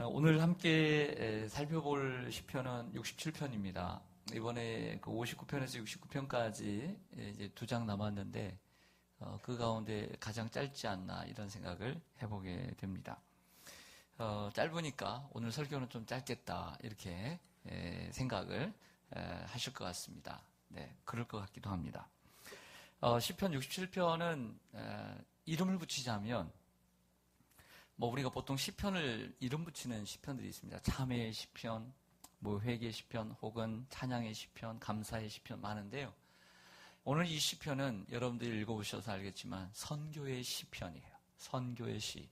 오늘 함께 살펴볼 시편은 67편입니다. 이번에 그 59편에서 69편까지 이제 2장 남았는데 그 가운데 가장 짧지 않나 이런 생각을 해보게 됩니다. 짧으니까 오늘 설교는 좀 짧겠다 이렇게 생각을 하실 것 같습니다. 네, 그럴 것 같기도 합니다. 시편 67편은 이름을 붙이자면 우리가 보통 시편을 이름 붙이는 시편들이 있습니다. 참회의 시편, 회개의 시편, 혹은 찬양의 시편, 감사의 시편 많은데요. 오늘 이 시편은 여러분들이 읽어보셔서 알겠지만 선교의 시편이에요. 선교의 시,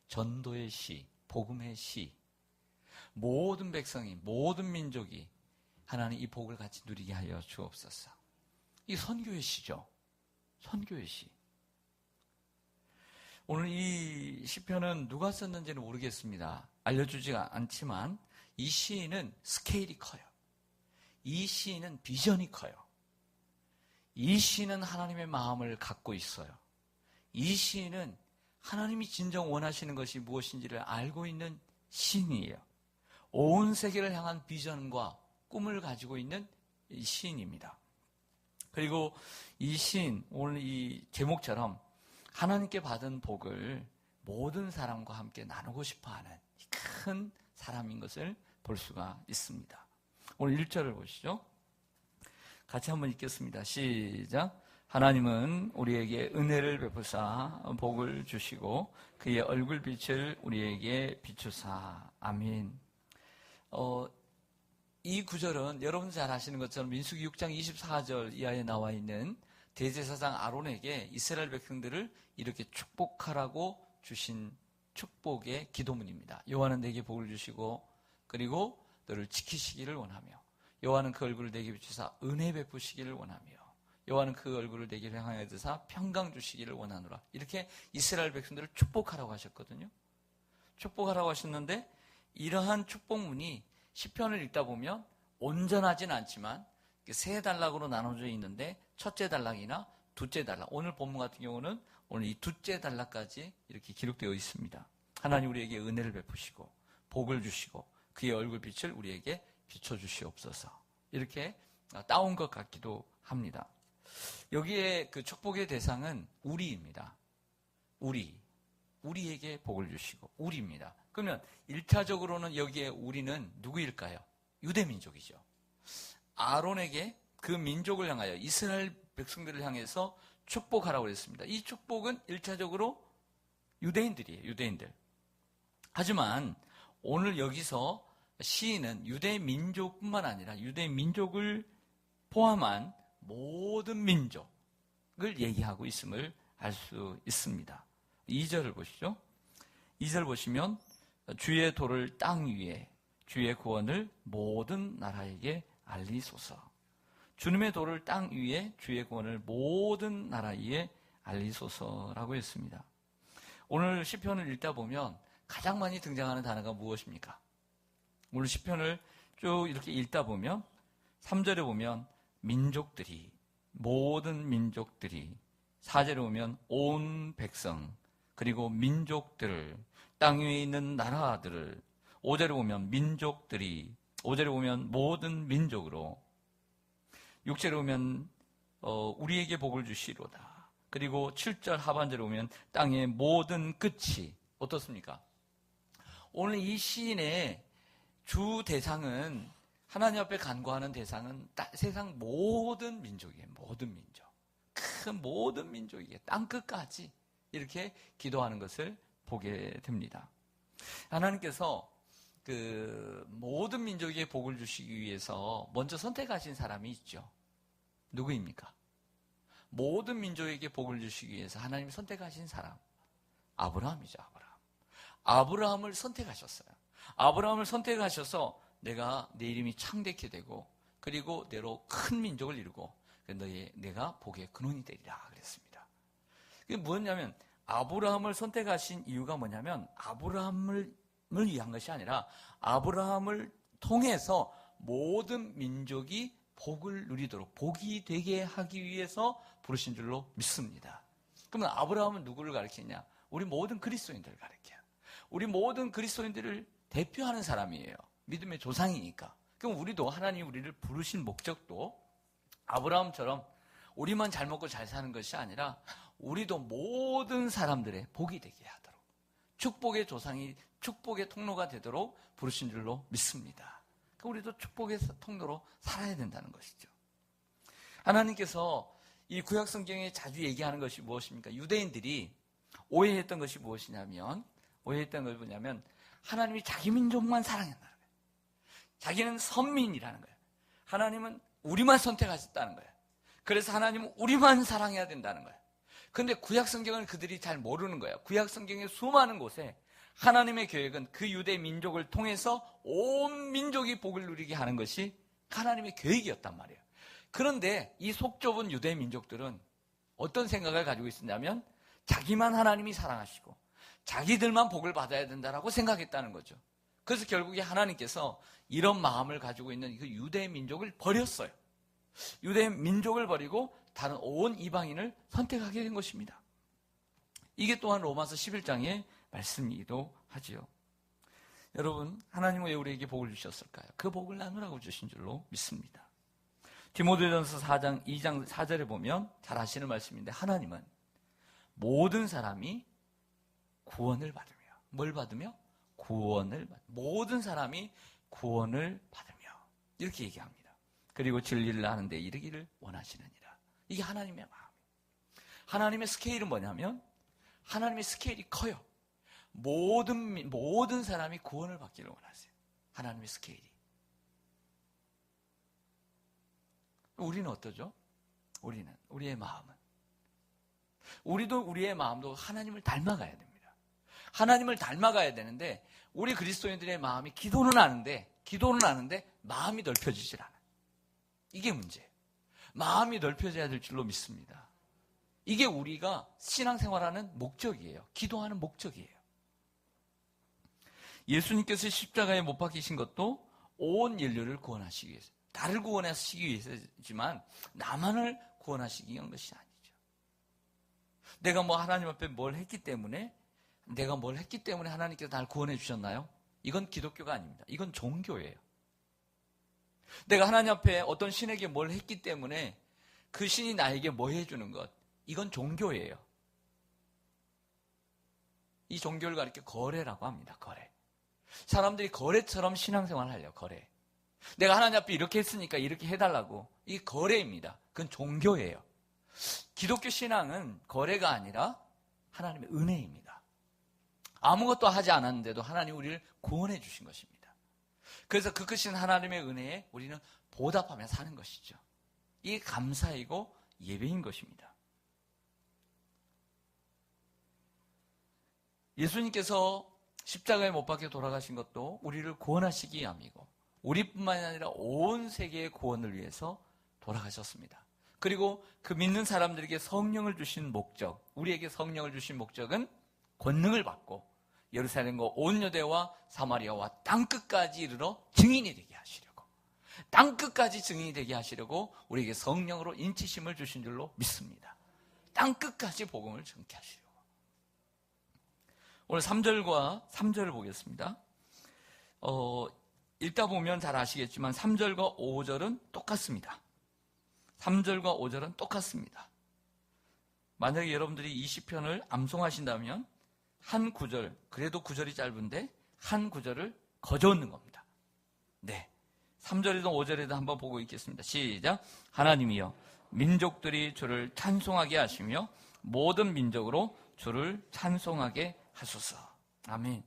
전도의 시, 복음의 시. 모든 백성이, 모든 민족이 하나님 이 복을 같이 누리게 하여 주옵소서. 이 선교의 시죠. 선교의 시. 오늘 이 시편은 누가 썼는지는 모르겠습니다. 알려주지가 않지만 이 시인은 스케일이 커요. 이 시인은 비전이 커요. 이 시인은 하나님의 마음을 갖고 있어요. 이 시인은 하나님이 진정 원하시는 것이 무엇인지를 알고 있는 시인이에요. 온 세계를 향한 비전과 꿈을 가지고 있는 시인입니다. 그리고 이 시인, 오늘 이 제목처럼 하나님께 받은 복을 모든 사람과 함께 나누고 싶어하는 큰 사람인 것을 볼 수가 있습니다. 오늘 1절을 보시죠. 같이 한번 읽겠습니다. 시작. 하나님은 우리에게 은혜를 베푸사 복을 주시고 그의 얼굴빛을 우리에게 비추사. 아멘. 이 구절은 여러분 잘 아시는 것처럼 민수기 6장 24절 이하에 나와 있는 대제사장 아론에게 이스라엘 백성들을 이렇게 축복하라고 주신 축복의 기도문입니다. 여호와는 내게 복을 주시고 그리고 너를 지키시기를 원하며 여호와는 그 얼굴을 내게 비추사 은혜 베푸시기를 원하며 여호와는 그 얼굴을 내게 향하여 드사 평강 주시기를 원하노라. 이렇게 이스라엘 백성들을 축복하라고 하셨거든요. 축복하라고 하셨는데 이러한 축복문이 시편을 읽다 보면 온전하진 않지만 세 단락으로 나눠져 있는데 첫째 단락이나 둘째 단락, 오늘 본문 같은 경우는 오늘 이 둘째 단락까지 이렇게 기록되어 있습니다. 하나님 우리에게 은혜를 베푸시고 복을 주시고 그의 얼굴빛을 우리에게 비춰주시옵소서. 이렇게 따온 것 같기도 합니다. 여기에 그 축복의 대상은 우리입니다. 우리에게 복을 주시고 우리입니다. 그러면 1차적으로는 여기에 우리는 누구일까요? 유대민족이죠. 아론에게 그 민족을 향하여 이스라엘 백성들을 향해서 축복하라고 했습니다. 이 축복은 1차적으로 유대인들이에요. 유대인들. 하지만 오늘 여기서 시인은 유대민족뿐만 아니라 유대민족을 포함한 모든 민족을 얘기하고 있음을 알 수 있습니다. 2절을 보시죠. 2절 보시면 주의 도를 땅 위에 주의 구원을 모든 나라에게 알리소서. 주님의 도를 땅 위에 주의 구원을 모든 나라 위에 알리소서라고 했습니다. 오늘 시편을 읽다 보면 가장 많이 등장하는 단어가 무엇입니까? 오늘 시편을 쭉 이렇게 읽다 보면 3절에 보면 민족들이, 모든 민족들이, 4절에 보면 온 백성, 그리고 민족들, 땅 위에 있는 나라들을, 5절에 보면 민족들이, 5절에 보면 모든 민족으로, 6절에 보면 우리에게 복을 주시로다. 그리고 7절 하반절에 보면 땅의 모든 끝이 어떻습니까? 오늘 이 시인의 주 대상은 하나님 앞에 간구하는 대상은 세상 모든 민족이에요. 모든 민족. 큰 모든 민족이에요. 땅 끝까지 이렇게 기도하는 것을 보게 됩니다. 하나님께서 그 모든 민족에게 복을 주시기 위해서 먼저 선택하신 사람이 있죠. 누구입니까? 모든 민족에게 복을 주시기 위해서 하나님이 선택하신 사람, 아브라함이죠. 아브라함을 선택하셨어요. 아브라함을 선택하셔서 내가 내 이름이 창대케 되고 그리고 내로 큰 민족을 이루고 내가 복의 근원이 되리라 그랬습니다. 그게 뭐였냐면 아브라함을 선택하신 이유가 뭐냐면 아브라함을 위한 것이 아니라 아브라함을 통해서 모든 민족이 복을 누리도록 복이 되게 하기 위해서 부르신 줄로 믿습니다. 그러면 아브라함은 누구를 가리키냐? 우리 모든 그리스도인들을 가리켜요. 우리 모든 그리스도인들을 대표하는 사람이에요. 믿음의 조상이니까. 그럼 우리도 하나님 우리를 부르신 목적도 아브라함처럼 우리만 잘 먹고 잘 사는 것이 아니라 우리도 모든 사람들의 복이 되게 하도록, 축복의 조상이 축복의 통로가 되도록 부르신 줄로 믿습니다. 그러니까 우리도 축복의 통로로 살아야 된다는 것이죠. 하나님께서 이 구약 성경에 자주 얘기하는 것이 무엇입니까? 유대인들이 오해했던 것이 무엇이냐면, 하나님이 자기 민족만 사랑한다는 거예요. 자기는 선민이라는 거예요. 하나님은 우리만 선택하셨다는 거예요. 그래서 하나님은 우리만 사랑해야 된다는 거예요. 그런데 구약 성경을 그들이 잘 모르는 거예요. 구약 성경의 수많은 곳에 하나님의 계획은 그 유대 민족을 통해서 온 민족이 복을 누리게 하는 것이 하나님의 계획이었단 말이에요. 그런데 이 속 좁은 유대 민족들은 어떤 생각을 가지고 있었냐면 자기만 하나님이 사랑하시고 자기들만 복을 받아야 된다라고 생각했다는 거죠. 그래서 결국에 하나님께서 이런 마음을 가지고 있는 그 유대 민족을 버렸어요. 유대 민족을 버리고 다른 온 이방인을 선택하게 된 것입니다. 이게 또한 로마서 11장의 말씀이기도 하지요. 여러분, 하나님은 왜 우리에게 복을 주셨을까요? 그 복을 나누라고 주신 줄로 믿습니다. 디모데전서 4장 2장 4절에 보면 잘 아시는 말씀인데, 하나님은 모든 사람이 구원을 받으며, 뭘 받으며? 구원을 받으며, 모든 사람이 구원을 받으며, 이렇게 얘기합니다. 그리고 진리를 아는 데 이르기를 원하시느니라. 이게 하나님의 마음이에요. 하나님의 스케일은 뭐냐면 하나님의 스케일이 커요. 모든 사람이 구원을 받기를 원하세요. 하나님의 스케일이. 우리는 어떠죠? 우리의 마음은. 우리의 마음도 하나님을 닮아가야 됩니다. 하나님을 닮아가야 되는데 우리 그리스도인들의 마음이 기도는 아는데 마음이 넓혀지질 않아요. 이게 문제예요. 마음이 넓혀져야 될 줄로 믿습니다. 이게 우리가 신앙생활하는 목적이에요. 기도하는 목적이에요. 예수님께서 십자가에 못 박히신 것도 온 인류를 구원하시기 위해서, 나를 구원하시기 위해서지만 나만을 구원하시기 위한 것이 아니죠. 내가 하나님 앞에 뭘 했기 때문에 하나님께서 나를 구원해 주셨나요? 이건 기독교가 아닙니다. 이건 종교예요. 내가 하나님 앞에 어떤 신에게 뭘 했기 때문에 그 신이 나에게 뭐 해주는 것, 이건 종교예요. 이 종교를 가리켜 거래라고 합니다. 거래. 사람들이 거래처럼 신앙생활을 하려고. 거래. 내가 하나님 앞에 이렇게 했으니까 이렇게 해달라고. 이 거래입니다. 그건 종교예요. 기독교 신앙은 거래가 아니라 하나님의 은혜입니다. 아무것도 하지 않았는데도 하나님 우리를 구원해 주신 것입니다. 그래서 그 크신 하나님의 은혜에 우리는 보답하며 사는 것이죠. 이게 감사이고 예배인 것입니다. 예수님께서 십자가에 못 박혀 돌아가신 것도 우리를 구원하시기 위함이고 우리뿐만이 아니라 온 세계의 구원을 위해서 돌아가셨습니다. 그리고 그 믿는 사람들에게 성령을 주신 목적, 우리에게 성령을 주신 목적은 권능을 받고 예루살렘과 온 유대와 사마리아와 땅끝까지 이르러 증인이 되게 하시려고, 땅끝까지 증인이 되게 하시려고 우리에게 성령으로 인치심을 주신 줄로 믿습니다. 땅끝까지 복음을 전케 하시려고. 오늘 3절과 3절을 보겠습니다. 읽다 보면 잘 아시겠지만 3절과 5절은 똑같습니다. 3절과 5절은 똑같습니다. 만약에 여러분들이 이 시편을 암송하신다면 한 구절, 그래도 구절이 짧은데 한 구절을 거저얹는 겁니다. 네, 3절에도 5절에도 한번 보고 있겠습니다. 시작. 하나님이여 민족들이 주를 찬송하게 하시며 모든 민족으로 주를 찬송하게 하소서. 아멘.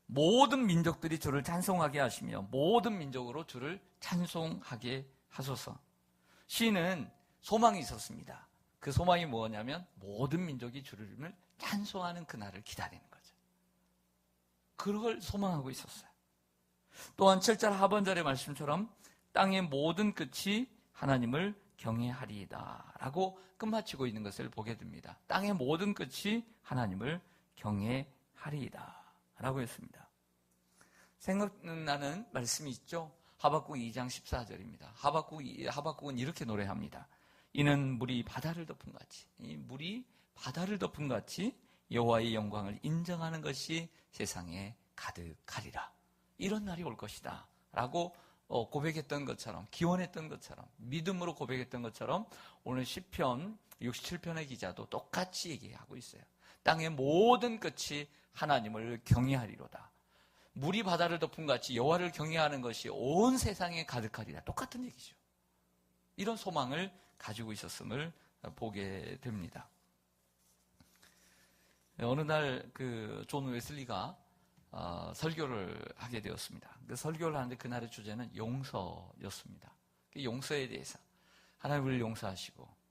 모든 민족들이 주를 찬송하게 하시며 모든 민족으로 주를 찬송하게 하소서. 시인은 소망이 있었습니다. 그 소망이 뭐냐면 모든 민족이 주를 찬송하는 그날을 기다리는 거죠. 그걸 소망하고 있었어요. 또한 7절 하반절의 말씀처럼 땅의 모든 끝이 하나님을 경외하리이다 라고 끝마치고 있는 것을 보게 됩니다. 땅의 모든 끝이 하나님을 경외하리이다 라고 했습니다. 생각나는 말씀이 있죠. 하박국 2장 14절입니다. 하박국은 이렇게 노래합니다. 이는 물이 바다를 덮은 같이, 이 물이 바다를 덮은 같이 여호와의 영광을 인정하는 것이 세상에 가득하리라. 이런 날이 올 것이다 라고 고백했던 것처럼, 기원했던 것처럼, 믿음으로 고백했던 것처럼 오늘 시편 67편의 기자도 똑같이 얘기하고 있어요. 땅의 모든 끝이 하나님을 경외하리로다. 물이 바다를 덮은 같이 여호와를 경외하는 것이 온 세상에 가득하리라. 똑같은 얘기죠. 이런 소망을 가지고 있었음을 보게 됩니다. 어느 날 존 웨슬리가 설교를 하게 되었습니다. 그 설교를 하는데 그날의 주제는 용서였습니다. 그 용서에 대해서 하나님 우리를 용서하시고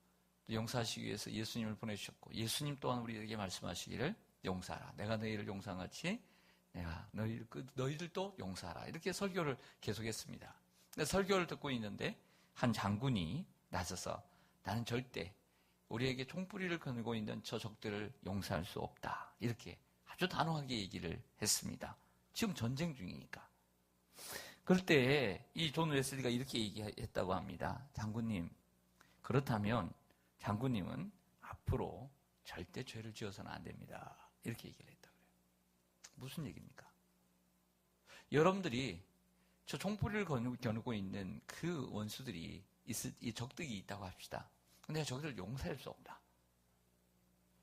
또 용서하시기 위해서 예수님을 보내주셨고 예수님 또한 우리에게 말씀하시기를 용서하라. 내가 너희를 용서한 같이 내가 너희들도 용서하라. 이렇게 설교를 계속했습니다. 설교를 듣고 있는데 한 장군이 나서서 나는 절대 우리에게 총뿌리를 거느고 있는 저 적들을 용서할 수 없다. 이렇게 아주 단호하게 얘기를 했습니다. 지금 전쟁 중이니까. 그럴 때 이 존 웨슬리가 이렇게 얘기했다고 합니다. 장군님, 그렇다면 장군님은 앞으로 절대 죄를 지어서는 안 됩니다. 이렇게 얘기를 했다고 해요. 무슨 얘기입니까? 여러분들이 저 총뿌리를 겨누고 있는 그 원수들이 이 적들이 있다고 합시다. 근데 저들을 용서할 수 없다.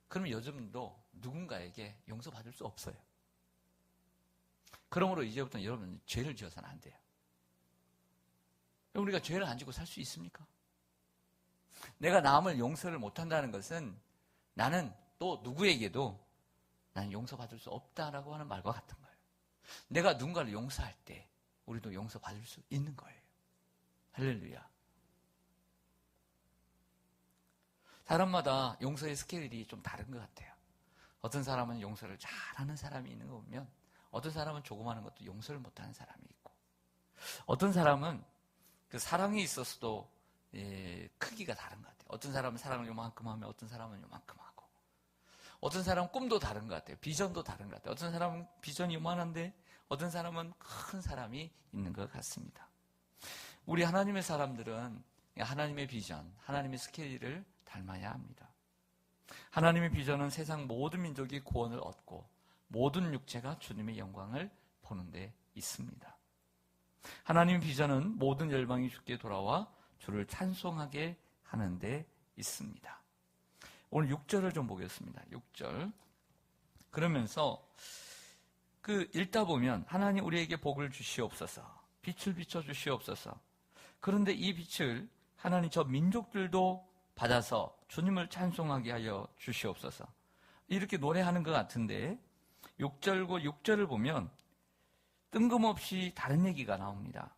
그러면 요즘도 누군가에게 용서받을 수 없어요. 그러므로 이제부터는 여러분 죄를 지어서는 안 돼요. 우리가 죄를 안 지고 살 수 있습니까? 내가 남을 용서를 못한다는 것은 나는 또 누구에게도 나는 용서받을 수 없다라고 하는 말과 같은 거예요. 내가 누군가를 용서할 때 우리도 용서받을 수 있는 거예요. 할렐루야. 사람마다 용서의 스케일이 좀 다른 것 같아요. 어떤 사람은 용서를 잘하는 사람이 있는 거 보면 어떤 사람은 조그마한 것도 용서를 못하는 사람이 있고 어떤 사람은 그 사랑에 있어서도 크기가 다른 것 같아요. 어떤 사람은 사랑을 요만큼 하면 어떤 사람은 요만큼 하고 어떤 사람은 꿈도 다른 것 같아요. 비전도 다른 것 같아요. 어떤 사람은 비전이 요만한데 어떤 사람은 큰 사람이 있는 것 같습니다. 우리 하나님의 사람들은 하나님의 비전, 하나님의 스케일을 닮아야 합니다. 하나님의 비전은 세상 모든 민족이 구원을 얻고 모든 육체가 주님의 영광을 보는 데 있습니다. 하나님의 비전은 모든 열방이 주께 돌아와 주를 찬송하게 하는 데 있습니다. 오늘 6절을 좀 보겠습니다. 6절. 그러면서 읽다 보면 하나님 우리에게 복을 주시옵소서, 빛을 비춰 주시옵소서. 그런데 이 빛을 하나님 저 민족들도 받아서 주님을 찬송하게 하여 주시옵소서. 이렇게 노래하는 것 같은데 6절을 보면 뜬금없이 다른 얘기가 나옵니다.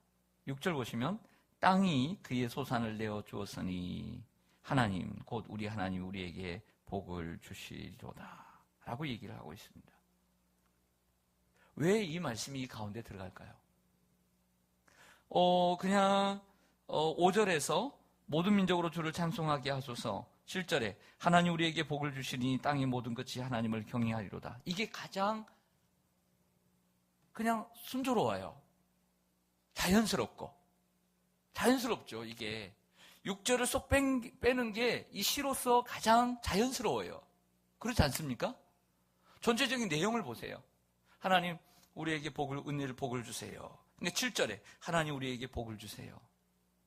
6절 보시면 땅이 그의 소산을 내어 주었으니 하나님 곧 우리 하나님 우리에게 복을 주시리로다 라고 얘기를 하고 있습니다. 왜 이 말씀이 이 가운데 들어갈까요? 그냥 5절에서 모든 민족으로 주를 찬송하게 하소서, 7절에 하나님 우리에게 복을 주시니 땅의 모든 것이 하나님을 경외하리로다. 이게 가장 그냥 순조로워요. 자연스럽죠. 이게 6절을 쏙 빼는 게 이 시로서 가장 자연스러워요. 그렇지 않습니까? 전체적인 내용을 보세요. 하나님 우리에게 은혜를 복을 주세요. 근데 7절에 하나님 우리에게 복을 주세요.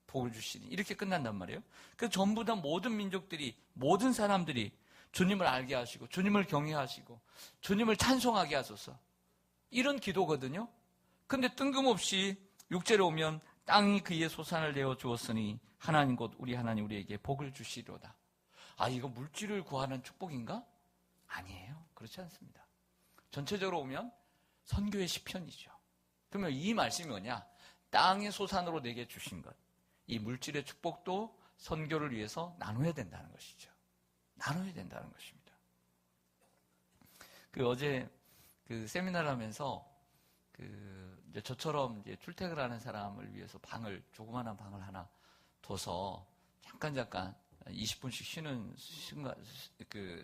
복을 주시니 이렇게 끝난단 말이에요. 그래서 전부 다 모든 민족들이, 모든 사람들이 주님을 알게 하시고 주님을 경외하시고 주님을 찬송하게 하소서, 이런 기도거든요. 근데 뜬금없이 6절에 오면 땅이 그의 소산을 내어 주었으니 하나님 곧 우리 하나님 우리에게 복을 주시리로다. 이거 물질을 구하는 축복인가? 아니에요. 그렇지 않습니다. 전체적으로 오면 선교의 시편이죠. 그러면 이 말씀이 뭐냐? 땅의 소산으로 내게 주신 것, 이 물질의 축복도 선교를 위해서 나눠야 된다는 것이죠. 나눠야 된다는 것입니다. 어제 세미나를 하면서 이제 저처럼 이제 출퇴근을 하는 사람을 위해서 조그마한 방을 하나 둬서 잠깐 20분씩 쉬는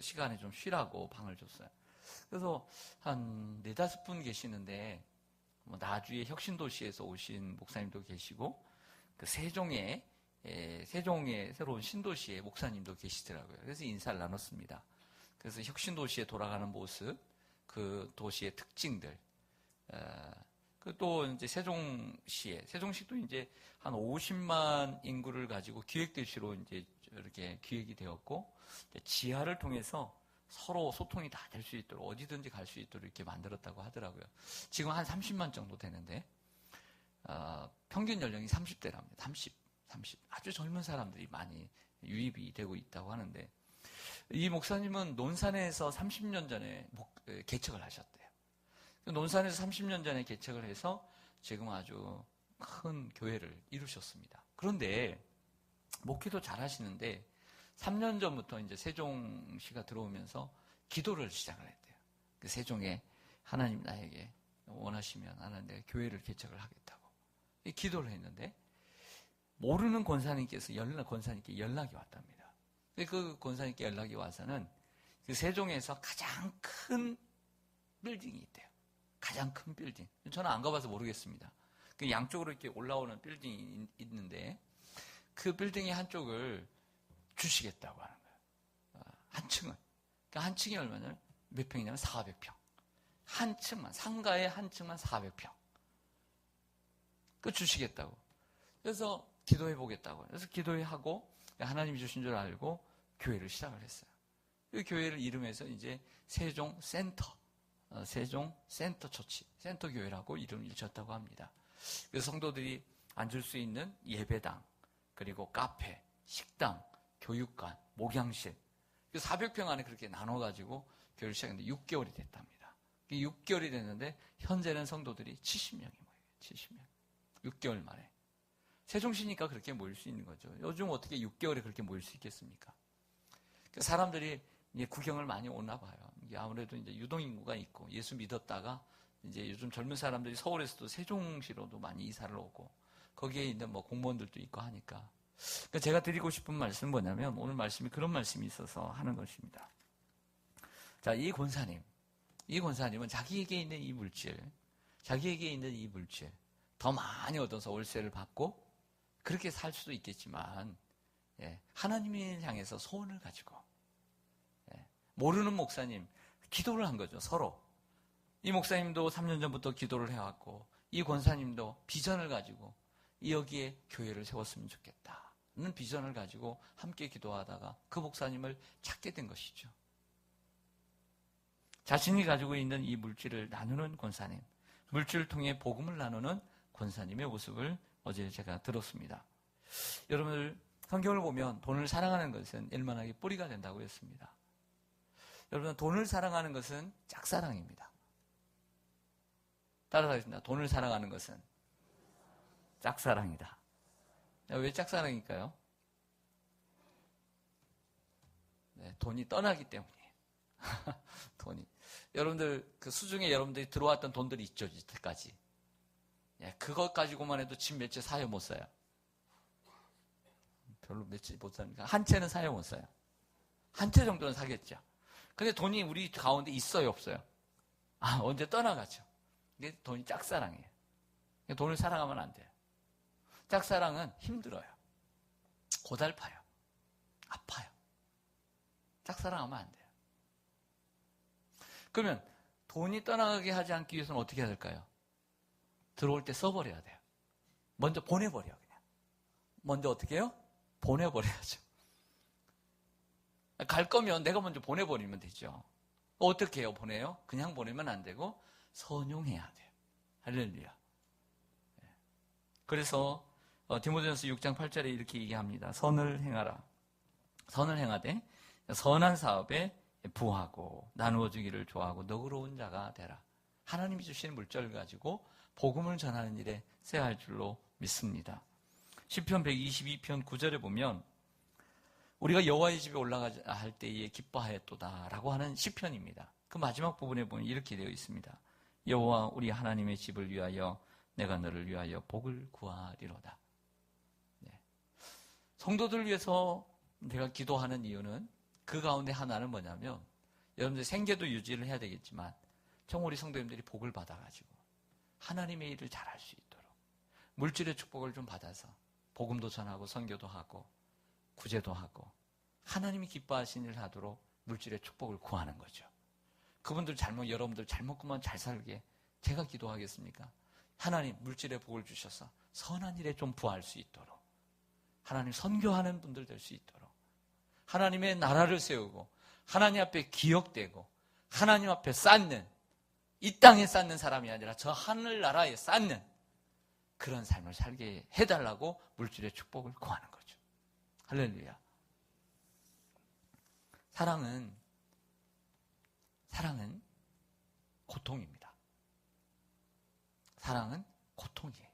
시간에 좀 쉬라고 방을 줬어요. 그래서 한 4-5분 계시는데 나주의 혁신도시에서 오신 목사님도 계시고 세종의 새로운 신도시의 목사님도 계시더라고요. 그래서 인사를 나눴습니다. 그래서 혁신도시에 돌아가는 모습, 그 도시의 특징들, 또 이제 세종시도 이제 한 50만 인구를 가지고 기획도시로 이제 이렇게 기획이 되었고, 지하를 통해서 서로 소통이 다 될 수 있도록 어디든지 갈 수 있도록 이렇게 만들었다고 하더라고요. 지금 한 30만 정도 되는데, 평균 연령이 30대랍니다. 30. 아주 젊은 사람들이 많이 유입이 되고 있다고 하는데, 이 목사님은 논산에서 30년 전에 개척을 하셨대요. 논산에서 30년 전에 개척을 해서 지금 아주 큰 교회를 이루셨습니다. 그런데 목회도 잘 하시는데 3년 전부터 이제 세종시가 들어오면서 기도를 시작을 했대요. 그 세종에 하나님 나에게 원하시면 하나님 내가 교회를 개척을 하겠다고 기도를 했는데 모르는 권사님께 연락이 왔답니다. 그 권사님께 연락이 와서는 그 세종에서 가장 큰 빌딩이 있대요. 가장 큰 빌딩. 저는 안 가봐서 모르겠습니다. 그 양쪽으로 이렇게 올라오는 빌딩이 있는데 그 빌딩의 한쪽을 주시겠다고 하는 거예요. 한 층은. 그러니까 한 층이 얼마냐면 몇 평이냐면 400평. 한 층만, 상가의 한 층만 400평. 그 주시겠다고. 그래서 기도해 보겠다고. 그래서 기도하고 하나님이 주신 줄 알고 교회를 시작을 했어요. 그 교회를 이름해서 이제 세종 센터 처치, 센터 교회라고 이름을 지었다고 합니다. 그래서 성도들이 앉을 수 있는 예배당, 그리고 카페, 식당, 교육관, 목양실, 400평 안에 그렇게 나눠가지고 교회를 시작했는데 6개월이 됐답니다. 6개월이 됐는데 현재는 성도들이 70명이 모여요. 70명. 6개월 만에. 세종시니까 그렇게 모일 수 있는 거죠. 요즘 어떻게 6개월에 그렇게 모일 수 있겠습니까? 사람들이 이제 구경을 많이 오나 봐요. 이게 아무래도 이제 유동인구가 있고 예수 믿었다가 이제 요즘 젊은 사람들이 서울에서도 세종시로도 많이 이사를 오고 거기에 있는 뭐 공무원들도 있고 하니까. 그러니까 제가 드리고 싶은 말씀은 뭐냐면 오늘 말씀이 그런 말씀이 있어서 하는 것입니다. 자, 이 권사님은 자기에게 있는 이 물질 더 많이 얻어서 월세를 받고 그렇게 살 수도 있겠지만 하나님을 향해서 소원을 가지고 모르는 목사님 기도를 한 거죠. 서로. 이 목사님도 3년 전부터 기도를 해왔고 이 권사님도 비전을 가지고 여기에 교회를 세웠으면 좋겠다는 비전을 가지고 함께 기도하다가 그 목사님을 찾게 된 것이죠. 자신이 가지고 있는 이 물질을 나누는 권사님, 물질을 통해 복음을 나누는 권사님의 모습을 어제 제가 들었습니다. 여러분들 성경을 보면 돈을 사랑하는 것은 일만하게 뿌리가 된다고 했습니다. 여러분, 돈을 사랑하는 것은 짝사랑입니다. 따라가겠습니다. 돈을 사랑하는 것은 짝사랑이다. 왜 짝사랑일까요? 돈이 떠나기 때문이에요. 돈이. 여러분들, 그 수중에 여러분들이 들어왔던 돈들이 있죠, 이때까지. 그것 가지고만 해도 집 몇 채 사요, 못 사요? 별로 몇 채 못 삽니까? 한 채는 사요, 못 사요? 한 채 정도는 사겠죠. 근데 돈이 우리 가운데 있어요, 없어요? 언제 떠나가죠. 근데 돈이 짝사랑이에요. 돈을 사랑하면 안 돼요. 짝사랑은 힘들어요. 고달파요. 아파요. 짝사랑하면 안 돼요. 그러면 돈이 떠나가게 하지 않기 위해서는 어떻게 해야 될까요? 들어올 때 써버려야 돼요. 먼저 보내버려, 그냥. 먼저 어떻게 해요? 보내버려야죠. 갈 거면 내가 먼저 보내버리면 되죠. 어떻게 해요? 보내요? 그냥 보내면 안 되고 선용해야 돼요. 할렐루야. 그래서 디모데전서 6장 8절에 이렇게 얘기합니다. 선을 행하라. 선을 행하되 선한 사업에 부하고 나누어 주기를 좋아하고 너그러운 자가 되라. 하나님이 주시는 물질을 가지고 복음을 전하는 일에 써야 할 줄로 믿습니다. 시편 122편 9절에 보면 우리가 여호와의 집에 올라가야 할 때에 기뻐하였도다라고 하는 시편입니다. 그 마지막 부분에 보면 이렇게 되어 있습니다. 여호와 우리 하나님의 집을 위하여 내가 너를 위하여 복을 구하리로다. 성도들 위해서 내가 기도하는 이유는 그 가운데 하나는 뭐냐면 여러분들 생계도 유지를 해야 되겠지만 정 우리 성도님들이 복을 받아가지고 하나님의 일을 잘할 수 있도록 물질의 축복을 좀 받아서 복음도 전하고 선교도 하고 구제도 하고 하나님이 기뻐하시는 일을 하도록 물질의 축복을 구하는 거죠. 그분들 여러분들 잘 먹고만 잘 살게 제가 기도하겠습니까? 하나님 물질의 복을 주셔서 선한 일에 좀 부할 수 있도록, 하나님 선교하는 분들 될 수 있도록, 하나님의 나라를 세우고 하나님 앞에 기억되고 하나님 앞에 쌓는, 이 땅에 쌓는 사람이 아니라 저 하늘나라에 쌓는 그런 삶을 살게 해달라고 물질의 축복을 구하는 거죠. 할렐루야. 사랑은 고통입니다. 사랑은 고통이에요.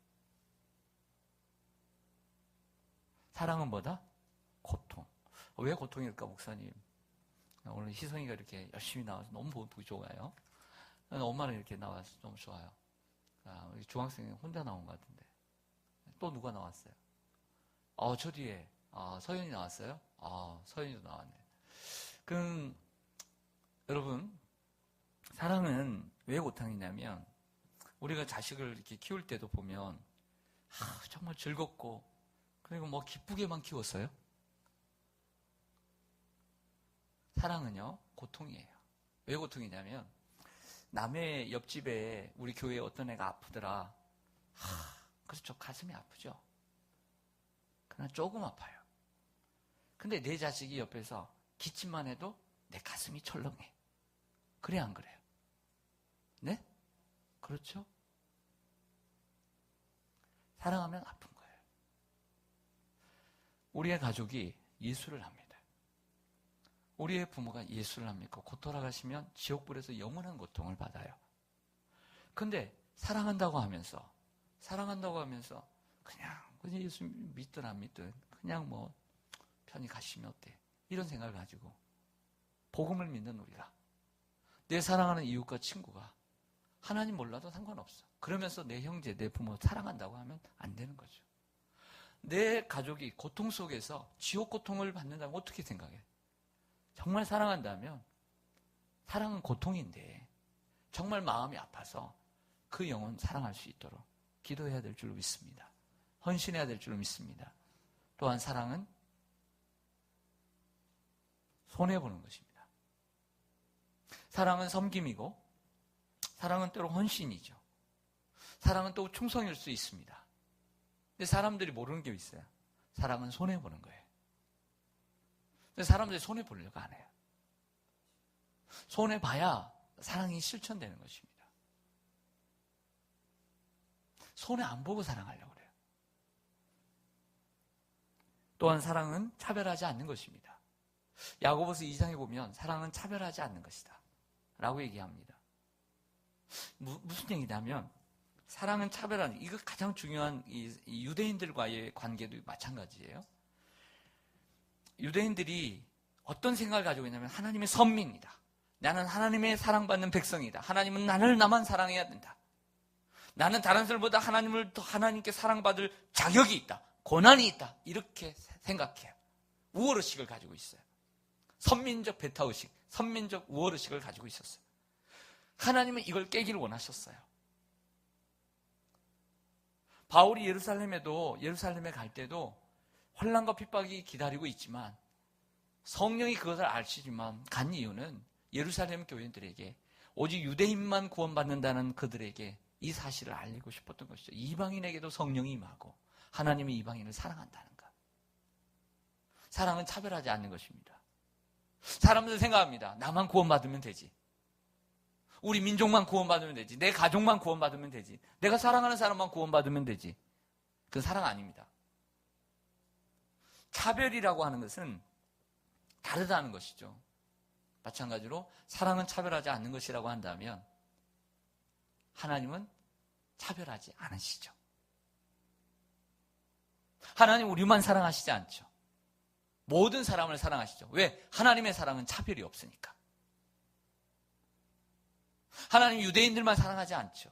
사랑은 뭐다? 고통. 왜 고통일까, 목사님? 오늘 희성이가 이렇게 열심히 나와서 너무 보기 좋아요. 엄마는 이렇게 나와서 너무 좋아요. 중학생이 혼자 나온 것 같은데. 또 누가 나왔어요? 저 뒤에 서연이 나왔어요? 서연이도 나왔네. 그럼 여러분, 사랑은 왜 고통이냐면 우리가 자식을 이렇게 키울 때도 보면 정말 즐겁고 그리고 뭐 기쁘게만 키웠어요. 사랑은요, 고통이에요. 왜 고통이냐면 남의 옆집에 우리 교회에 어떤 애가 아프더라. 그렇죠. 가슴이 아프죠. 그냥 조금 아파요. 근데 내 자식이 옆에서 기침만 해도 내 가슴이 철렁해. 그래 안 그래요? 네? 그렇죠? 사랑하면 아픈 거예요. 우리의 가족이 예수를 합니다. 우리의 부모가 예수를 합니까? 곧 돌아가시면 지옥불에서 영원한 고통을 받아요. 근데 사랑한다고 하면서 그냥 예수 믿든 안 믿든 그냥 뭐 편히 가시면 어때? 이런 생각을 가지고 복음을 믿는 우리가, 내 사랑하는 이웃과 친구가 하나님 몰라도 상관없어. 그러면서 내 형제, 내 부모 사랑한다고 하면 안 되는 거죠. 내 가족이 고통 속에서 지옥 고통을 받는다면 어떻게 생각해? 정말 사랑한다면, 사랑은 고통인데 정말 마음이 아파서 그 영혼 사랑할 수 있도록 기도해야 될 줄로 믿습니다. 헌신해야 될 줄로 믿습니다. 또한 사랑은 손해보는 것입니다. 사랑은 섬김이고, 사랑은 때로 헌신이죠. 사랑은 또 충성일 수 있습니다. 근데 사람들이 모르는 게 있어요. 사랑은 손해보는 거예요. 근데 사람들이 손해보려고 안 해요. 손해봐야 사랑이 실천되는 것입니다. 손해 안 보고 사랑하려고 그래요. 또한 사랑은 차별하지 않는 것입니다. 야고보서 2장에 보면 사랑은 차별하지 않는 것이다 라고 얘기합니다. 무슨 얘기냐면 사랑은 차별하는, 이거 가장 중요한 이 유대인들과의 관계도 마찬가지예요. 유대인들이 어떤 생각을 가지고 있냐면 하나님의 선미입니다. 나는 하나님의 사랑받는 백성이다. 하나님은 나만 사랑해야 된다. 나는 다른 사람보다 하나님께 사랑받을 자격이 있다. 권한이 있다. 이렇게 생각해요. 우월의식을 가지고 있어요. 선민적 배타의식, 선민적 우월의식을 가지고 있었어요. 하나님은 이걸 깨기를 원하셨어요. 바울이 예루살렘에 갈 때도 환난과 핍박이 기다리고 있지만 성령이 그것을 아시지만 간 이유는 예루살렘 교인들에게, 오직 유대인만 구원받는다는 그들에게 이 사실을 알리고 싶었던 것이죠. 이방인에게도 성령이 임하고 하나님이 이방인을 사랑한다는 것. 사랑은 차별하지 않는 것입니다. 사람들은 생각합니다. 나만 구원받으면 되지. 우리 민족만 구원받으면 되지. 내 가족만 구원받으면 되지. 내가 사랑하는 사람만 구원받으면 되지. 그건 사랑 아닙니다. 차별이라고 하는 것은 다르다는 것이죠. 마찬가지로 사랑은 차별하지 않는 것이라고 한다면 하나님은 차별하지 않으시죠. 하나님 우리만 사랑하시지 않죠. 모든 사람을 사랑하시죠. 왜? 하나님의 사랑은 차별이 없으니까. 하나님 유대인들만 사랑하지 않죠.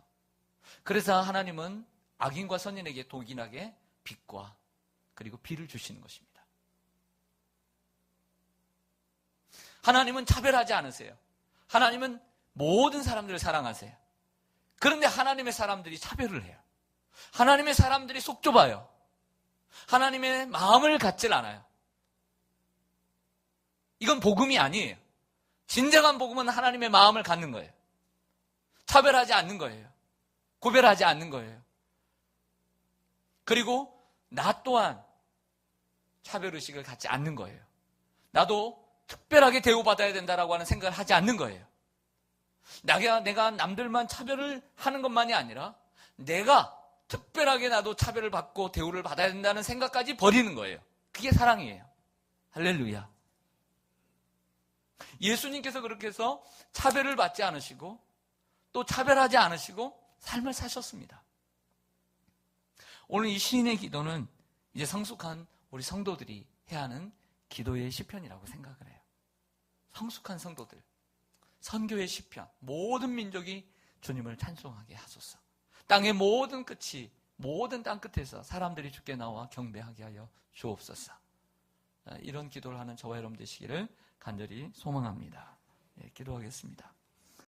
그래서 하나님은 악인과 선인에게 동일하게 빛과 그리고 비를 주시는 것입니다. 하나님은 차별하지 않으세요. 하나님은 모든 사람들을 사랑하세요. 그런데 하나님의 사람들이 차별을 해요. 하나님의 사람들이 속 좁아요. 하나님의 마음을 갖질 않아요. 이건 복음이 아니에요. 진정한 복음은 하나님의 마음을 갖는 거예요. 차별하지 않는 거예요. 구별하지 않는 거예요. 그리고 나 또한 차별의식을 갖지 않는 거예요. 나도 특별하게 대우받아야 된다라고 하는 생각을 하지 않는 거예요. 내가 남들만 차별을 하는 것만이 아니라 내가 특별하게 나도 차별을 받고 대우를 받아야 된다는 생각까지 버리는 거예요. 그게 사랑이에요. 할렐루야. 예수님께서 그렇게 해서 차별을 받지 않으시고 또 차별하지 않으시고 삶을 사셨습니다. 오늘 이 시인의 기도는 이제 성숙한 우리 성도들이 해야 하는 기도의 시편이라고 생각을 해요. 성숙한 성도들, 선교의 시편, 모든 민족이 주님을 찬송하게 하소서. 땅의 모든 끝이, 모든 땅끝에서 사람들이 주께 나와 경배하게 하여 주옵소서. 이런 기도를 하는 저와 여러분 되시기를 간절히 소망합니다. 기도하겠습니다.